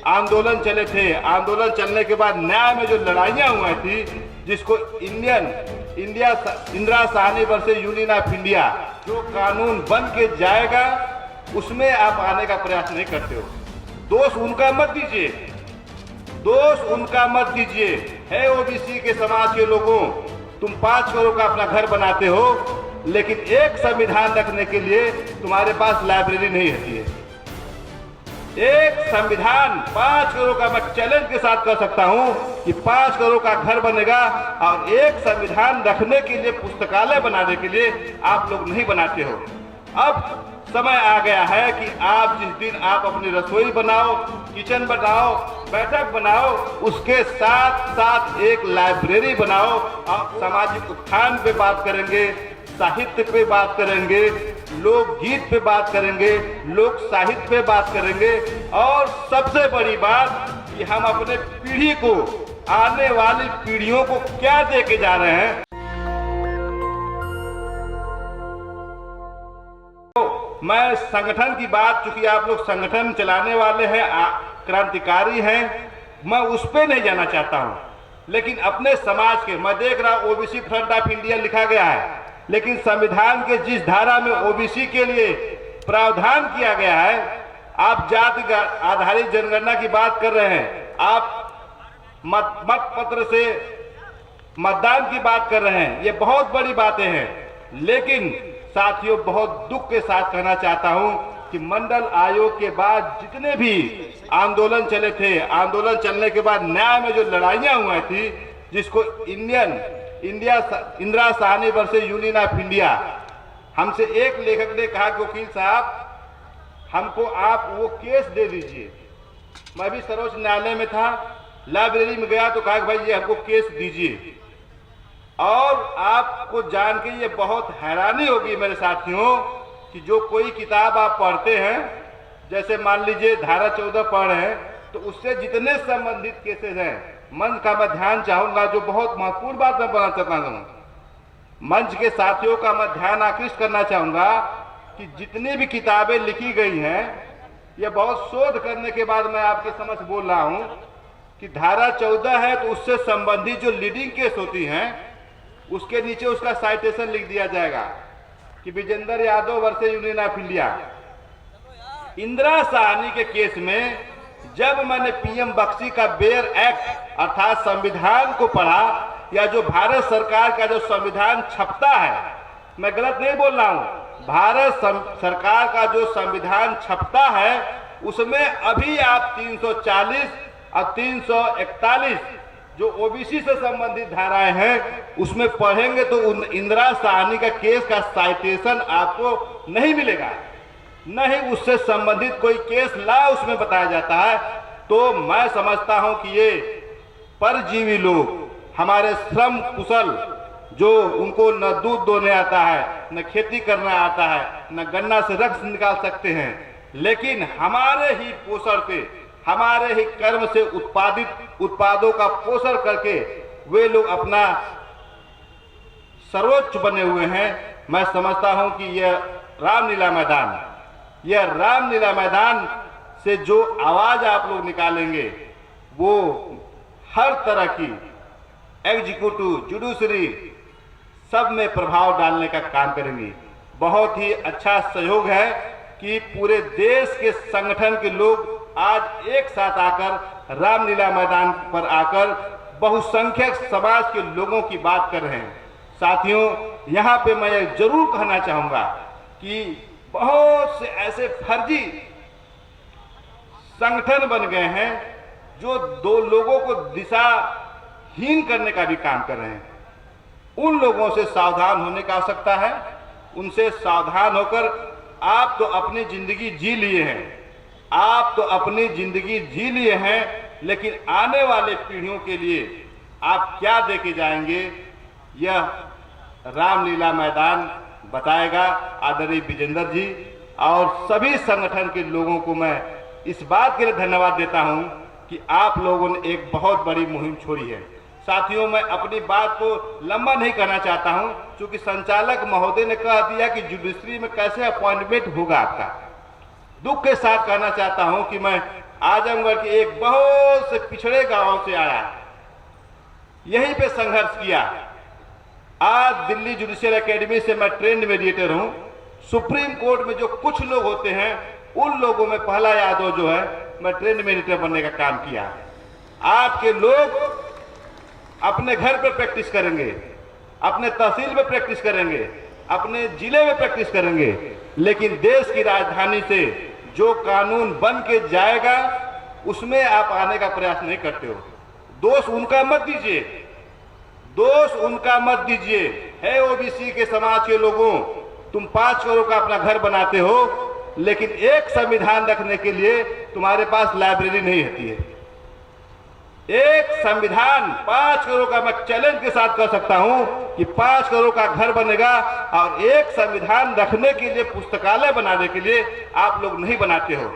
आंदोलन चले थे, आंदोलन चलने के बाद न्याय में जो लड़ाइयाँ हुई थी, जिसको Indira Sahni versus union of India जो कानून बन के जाएगा, उसमें आप आने का प्रयास नहीं करते हो। दोष उनका मत दीजिए, दोष उनका मत दीजिए। है ओबीसी के समाज के लोगों, तुम 5 करोड़ का अपना घर बनाते हो, लेकिन एक संविधान रखने के लिए तुम्हारे पास लाइब्रेरी नहीं रहती है। एक संविधान 5 करोड़ का, मैं चैलेंज के साथ कह सकता हूं कि 5 करोड़ का घर बनेगा, और एक संविधान रखने के लिए, पुस्तकालय बनाने के लिए आप लोग नहीं बनाते हो। अब समय आ गया है कि आप जिस दिन आप अपनी रसोई बनाओ, किचन बनाओ, बैठक बनाओ, उसके साथ साथ एक लाइब्रेरी बनाओ। आप सामाजिक उत्थान पे बात करेंगे, साहित्य पे बात करेंगे, लोकगीत पे बात करेंगे, लोक साहित्य पे बात करेंगे, और सबसे बड़ी बात कि हम अपने पीढ़ी को, आने वाली पीढ़ियों को क्या दे के जा रहे हैं। मैं संगठन की बात, चूंकि आप लोग संगठन चलाने वाले हैं, क्रांतिकारी हैं, मैं उस पर नहीं जाना चाहता हूं। लेकिन अपने समाज के, मैं देख रहा हूं ओबीसी फ्रंट ऑफ इंडिया लिखा गया है, लेकिन संविधान के जिस धारा में ओबीसी के लिए प्रावधान किया गया है, आप जाति आधारित जनगणना की बात कर रहे हैं, आप मत पत्र से मतदान की बात कर रहे हैं, ये बहुत बड़ी बातें हैं। लेकिन साथियों, बहुत दुख के साथ कहना चाहता हूं कि मंडल आयोग के बाद जितने भी आंदोलन चले थे, आंदोलन चलने के बाद न्याय में जो लड़ाइयाँ हुई थी, जिसको Indira Sahni versus union of India, हमसे एक लेखक ने कहा कि वकील साहब, हमको आप वो केस दे दीजिए। मैं भी सर्वोच्च न्यायालय में था, लाइब्रेरी में गया तो कहा कि भाई ये हमको केस दीजिए। और आपको जान के ये बहुत हैरानी होगी मेरे साथियों कि जो कोई किताब आप पढ़ते हैं, जैसे मान लीजिए धारा 14 पढ़ रहे हैं, तो उससे जितने संबंधित केसेस हैं, मंच का मैं ध्यान चाहूंगा, जो बहुत महत्वपूर्ण बात मैं बताना चाहता हूं, मंच के साथियों का मैं ध्यान आकृष्ट करना चाहूंगा कि जितनी भी किताबें लिखी गई हैं, ये बहुत शोध करने के बाद मैं आपके समक्ष बोल रहा हूं कि धारा 14 है तो उससे संबंधित जो लीडिंग केस होती हैं, उसके नीचे उसका साइटेशन लिख दिया जाएगा कि Vijendra Yadav versus union of India. Indira Sahni के केस में जब मैंने पीएम बख्शी का बेयर एक्ट अर्थात संविधान को पढ़ा, या जो भारत सरकार का जो संविधान छपता है, मैं गलत नहीं बोल रहा हूं, भारत सरकार का जो संविधान छपता है, उसमें अभी आप 340 और 341 जो ओबीसी से संबंधित धाराएं हैं, उसमें पढ़ेंगे तो इंदिरा साहनी का केस का साइटेशन आपको नहीं मिलेगा, नहीं उससे संबंधित कोई केस ला उसमें बताया जाता है। तो मैं समझता हूं कि ये परजीवी लोग, हमारे श्रम कुशल, जो उनको न दूध दोने आता है, न खेती करना आता है, न गन्ना से रस निकाल सकते हैं, लेकिन हमारे ही पोषण पे, हमारे ही कर्म से उत्पादित उत्पादों का पोषण करके वे लोग अपना सर्वोच्च बने हुए हैं। मैं समझता हूं कि यह रामलीला मैदान, यह रामलीला मैदान से जो आवाज आप लोग निकालेंगे, वो हर तरह की एग्जीक्यूटिव, जुडिशरी, सब में प्रभाव डालने का काम करेंगी। बहुत ही अच्छा सहयोग है कि पूरे देश के संगठन के लोग आज एक साथ आकर रामलीला मैदान पर आकर बहुसंख्यक समाज के लोगों की बात कर रहे हैं। साथियों, यहाँ पे मैं जरूर कहना चाहूँगा कि बहुत से ऐसे फर्जी संगठन बन गए हैं जो दो लोगों को दिशाहीन करने का भी काम कर रहे हैं। उन लोगों से सावधान होने की आवश्यकता है। उनसे सावधान होकर आप तो अपनी जिंदगी जी लिए हैं, आप तो अपनी जिंदगी जी लिए हैं, लेकिन आने वाले पीढ़ियों के लिए आप क्या दे के जाएंगे, यह रामलीला मैदान बताएगा। आदरणीय विजेंद्र जी और सभी संगठन के लोगों को मैं इस बात के लिए धन्यवाद देता हूं कि आप लोगों ने एक बहुत बड़ी मुहिम छोड़ी है। साथियों, मैं अपनी बात को लंबा नहीं करना चाहता हूं, क्योंकि संचालक महोदय ने कह दिया कि जुडिशरी में कैसे अपॉइंटमेंट होगा आपका। दुख के साथ कहना चाहता हूं कि मैं आजमगढ़ के एक बहुत से पिछड़े गांव से आया, यहीं पे संघर्ष किया। आज दिल्ली जुडिशियल एकेडमी से मैं ट्रेंड मीडिएटर हूं। सुप्रीम कोर्ट में जो कुछ लोग होते हैं, उन लोगों में पहला यादव जो है, मैं ट्रेंड मीडिएटर बनने का काम किया। आपके लोग अपने घर पर प्रैक्टिस करेंगे, अपने तहसील में प्रैक्टिस करेंगे, अपने जिले में प्रैक्टिस करेंगे, लेकिन देश की राजधानी से जो कानून बन के जाएगा उसमें आप आने का प्रयास नहीं करते हो। दोष उनका मत दीजिए, दोष उनका मत दीजिए। है ओबीसी के समाज के लोगों, तुम 5 करोड़ का अपना घर बनाते हो, लेकिन एक संविधान रखने के लिए तुम्हारे पास लाइब्रेरी नहीं होती है। एक संविधान 5 करोड़ का, मैं चैलेंज के साथ कह सकता हूं कि 5 करोड़ का घर बनेगा, और एक संविधान रखने के लिए, पुस्तकालय बनाने के लिए आप लोग नहीं बनाते हो।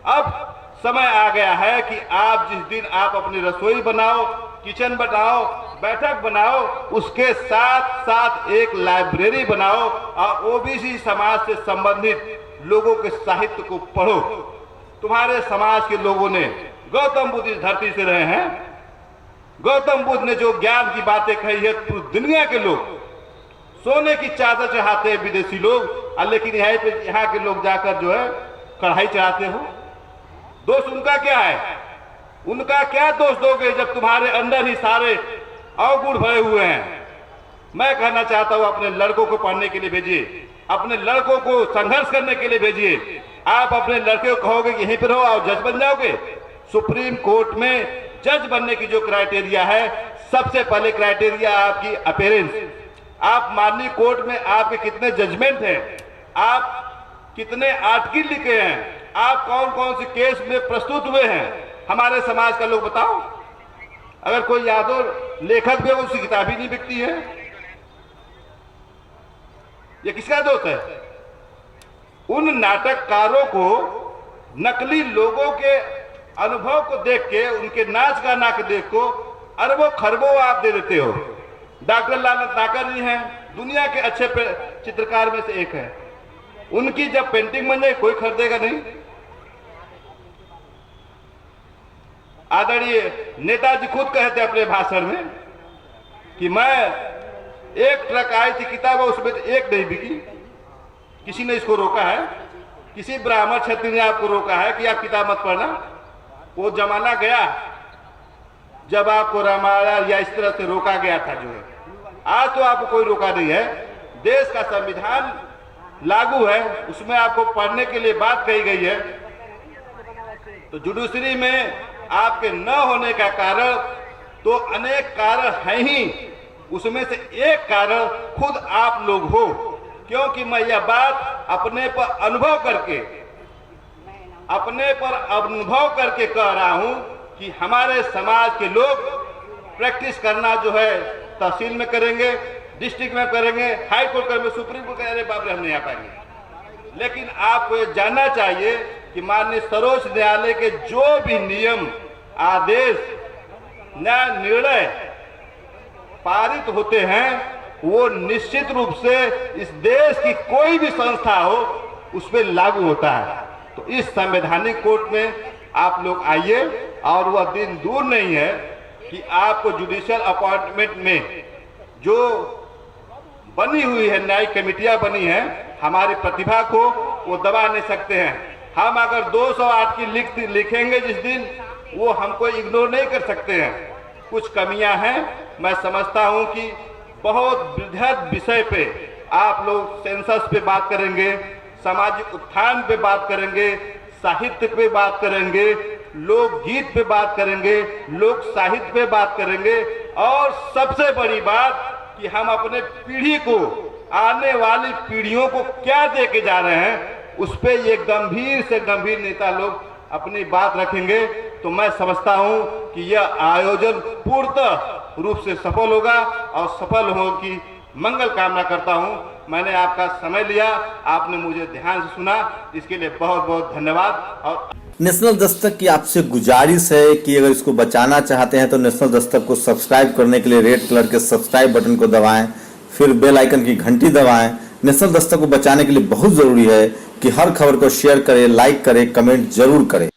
अब समय आ गया है कि आप जिस दिन आप अपनी रसोई बनाओ, किचन बनाओ, बैठक बनाओ, उसके साथ साथ एक लाइब्रेरी बनाओ और ओबीसी समाज से संबंधित लोगों के साहित्य को पढ़ो। तुम्हारे समाज के लोगों ने, गौतम बुद्ध इस धरती से रहे हैं, गौतम बुद्ध ने जो ज्ञान की बातें कही है, पूरी दुनिया के लोग सोने की चादर चढ़ाते हैं विदेशी लोग, लेकिन यहाँ के लोग जाकर जो है कढ़ाई चढ़ाते हो। दोष उनका क्या है? उनका क्या दोष दोगे जब तुम्हारे अंदर ही सारे अवगुण भरे हुए हैं? मैं कहना चाहता हूं, अपने लड़कों को पढ़ने के लिए भेजिए, अपने लड़कों को संघर्ष करने के लिए भेजिए। आप अपने लड़के को कहोगे कि यहीं पर रहो और जज बन जाओगे? सुप्रीम कोर्ट में जज बनने की जो क्राइटेरिया है, सबसे पहले क्राइटेरिया आपकी अपीयरेंस। आप माननीय कोर्ट में आपके कितने जजमेंट हैं, आप कितने आर्टिकल लिखे हैं, आप कौन कौन से केस में प्रस्तुत हुए हैं, हमारे समाज का लोग बताओ। अगर कोई यादव लेखक भी है, उसकी किताब ही नहीं बिकती है, ये किसका दोष है? उन नाटककारों को, नकली लोगों के अनुभव को देख के, उनके नाच गाना के देख को अरबों खरबों आप दे देते हो। डॉक्टर लाल ताकर जी हैं, दुनिया के अच्छे चित्रकार में से एक है। उनकी जब पेंटिंग बन जाए कोई खरीदेगा नहीं। आदरणीय नेताजी खुद कहते अपने भाषण में कि मैं एक ट्रक आई थी किताब, उसमें एक नहीं बिकी। किसी ने इसको रोका है? किसी ब्राह्मण क्षत्रिय ने आपको रोका है कि आप किताब मत पढ़ना? वो जमाना गया जब आपको रामायण या इस तरह से रोका गया था जो है। आज तो आपको कोई रोका नहीं है। देश का संविधान लागू है, उसमें आपको पढ़ने के लिए बात कही गई है। तो जुडिशरी में आपके न होने का कारण तो अनेक कारण हैं ही, उसमें से एक कारण खुद आप लोग हो। क्योंकि मैं यह बात अपने पर अनुभव करके कह रहा हूं कि हमारे समाज के लोग प्रैक्टिस करना जो है तहसील में करेंगे, डिस्ट्रिक्ट में करेंगे, हाई कोर्ट करेंगे, सुप्रीम कोर्ट करेंगे, बाप रे हम नहीं आ पाएंगे। लेकिन आपको ये जानना चाहिए कि माननीय सर्वोच्च न्यायालय के जो भी नियम, आदेश, न्याय निर्णय पारित होते हैं, वो निश्चित रूप से इस देश की कोई भी संस्था हो उस पर लागू होता है। तो इस संवैधानिक कोर्ट में आप लोग आइए, और वह दिन दूर नहीं है कि आपको जुडिशियल अपॉइंटमेंट में जो बनी हुई है, न्यायिक कमेटियां बनी हैं, हमारी प्रतिभा को वो दबा नहीं सकते हैं। हम अगर 208 की लिखेंगे जिस दिन, वो हमको इग्नोर नहीं कर सकते हैं। कुछ कमियां हैं, मैं समझता हूं कि बहुत बृहद विषय पे आप लोग सेंसस पे बात करेंगे, सामाजिक उत्थान पे बात करेंगे, साहित्य पे बात करेंगे, लोकगीत पे बात करेंगे, लोक साहित्य पे बात करेंगे, और सबसे बड़ी बात कि हम अपने पीढ़ी को, आने वाली पीढ़ियों को क्या दे के जा रहे हैं, उस पे ये गंभीर से गंभीर नेता लोग अपनी बात रखेंगे। तो मैं समझता हूं कि यह आयोजन पूर्णतः रूप से सफल होगा, और सफल हो की मंगल कामना करता हूं। मैंने आपका समय लिया, आपने मुझे ध्यान से सुना, इसके लिए बहुत बहुत धन्यवाद। और नेशनल दस्तक की आपसे गुजारिश है कि अगर इसको बचाना चाहते हैं तो नेशनल दस्तक को सब्सक्राइब करने के लिए रेड कलर के सब्सक्राइब बटन को दबाएं, फिर बेल आइकन की घंटी दबाएं। नेशनल दस्तक को बचाने के लिए बहुत जरूरी है कि हर खबर को शेयर करें, लाइक करें, कमेंट जरूर करें।